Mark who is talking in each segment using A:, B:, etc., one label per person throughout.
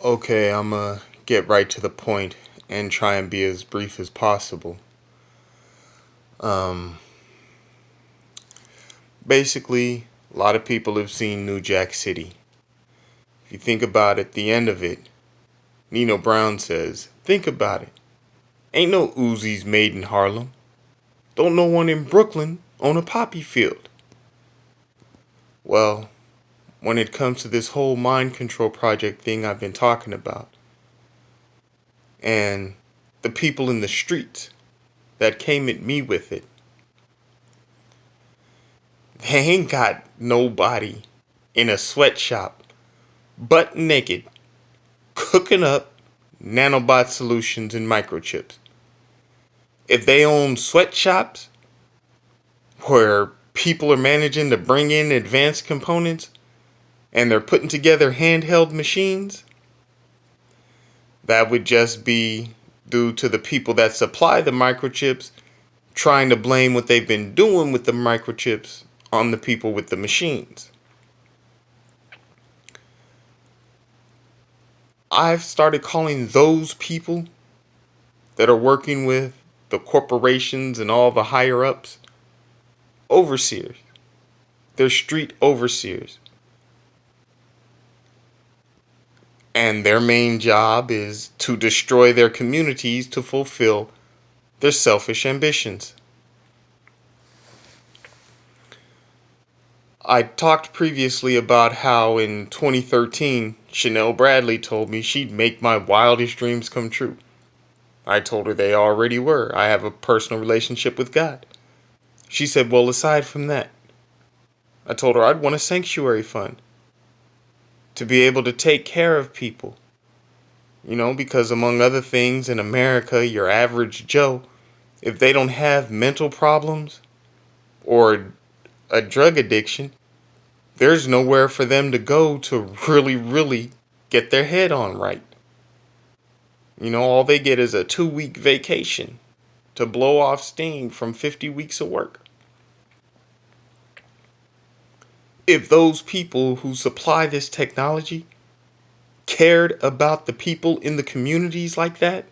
A: Okay, I'm gonna get right to the point and try and be as brief as possible. Um, Basically, a lot of people have seen New Jack City. If you think about it, the end of it, Nino Brown says, think about it. Ain't no Uzis made in Harlem. Don't no one in Brooklyn own a poppy field. Well, when it comes to this whole mind control project thing I've been talking about, and the people in the streets that came at me with it, they ain't got nobody in a sweatshop, butt naked, cooking up nanobot solutions and microchips. If they own sweatshops where people are managing to bring in advanced components and they're putting together handheld machines, that would just be due to the people that supply the microchips trying to blame what they've been doing with the microchips on the people with the machines. I've started calling those people that are working with the corporations and all the higher ups overseers. They're street overseers. And their main job is to destroy their communities to fulfill their selfish ambitions. I talked previously about how in 2013, Chanel Bradley told me she'd make my wildest dreams come true. I told her they already were. I have a personal relationship with God. She said, well, aside from that, I told her I'd want a sanctuary fund to be able to take care of people. Because among other things in America, your average Joe, if they don't have mental problems or a drug addiction, there's nowhere for them to go to really, really get their head on right. All they get is a 2-week vacation to blow off steam from 50 weeks of work. If those people who supply this technology cared about the people in the communities like that,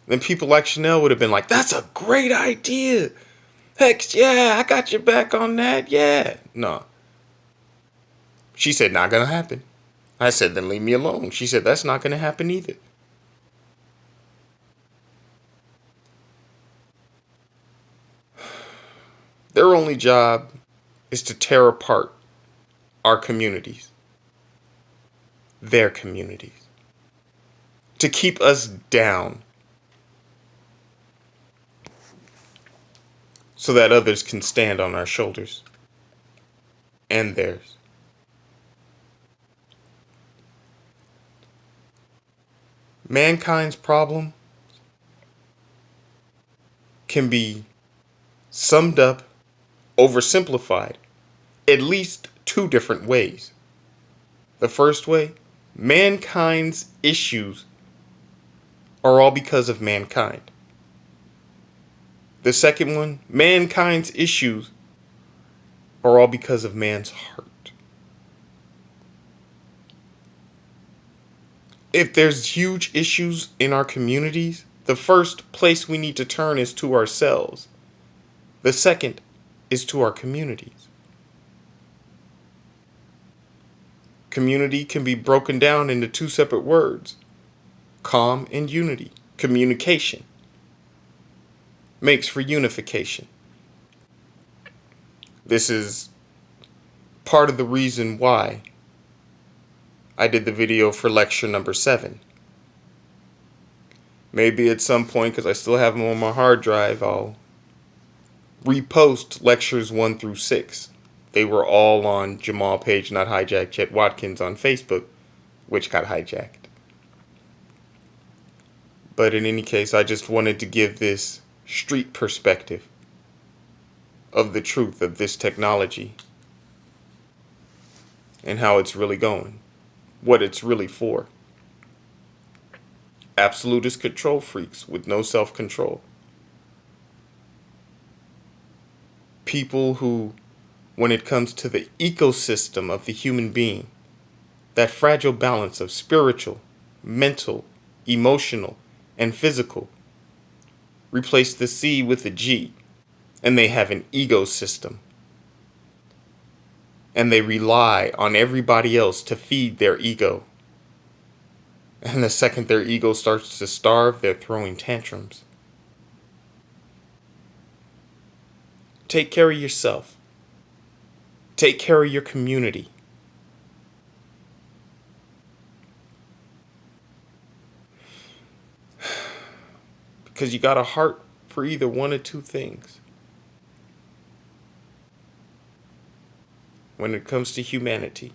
A: then people like Chanel would have been like, that's a great idea. Heck yeah, I got your back on that. Yeah. No. She said, not gonna happen. I said, then leave me alone. She said, that's not gonna happen either. Their only job is to tear apart our communities, their communities, to keep us down so that others can stand on our shoulders and theirs. Mankind's problem can be summed up, oversimplified, at least 2 different ways. The first way, mankind's issues are all because of mankind. The second one, mankind's issues are all because of man's heart. If there's huge issues in our communities, the first place we need to turn is to ourselves. The second is to our communities. Community can be broken down into 2 separate words: calm and unity. Communication makes for unification. This is part of the reason why I did the video for lecture number 7. Maybe at some point, because I still have them on my hard drive, I'll repost lectures 1 through 6. They were all on Jamal Page Not Hijack Chet Watkins on Facebook, which got hijacked. But in any case, I just wanted to give this street perspective of the truth of this technology and how it's really going, what it's really for. Absolutist control freaks with no self-control. People who, when it comes to the ecosystem of the human being, That fragile balance of spiritual, mental, emotional, and physical. Replace the C with a G, and they have an ego system. And they rely on everybody else to feed their ego. And the second their ego starts to starve, they're throwing tantrums. Take care of yourself. Take care of your community. Because you got a heart for either one or two things. When it comes to humanity,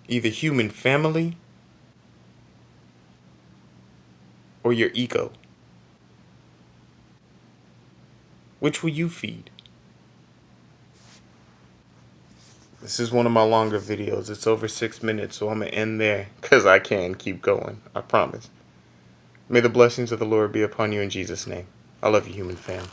A: either human family or your ego. Which will you feed? This is one of my longer videos. It's over 6 minutes, so I'm going to end there because I can keep going. I promise. May the blessings of the Lord be upon you in Jesus' name. I love you, human fam.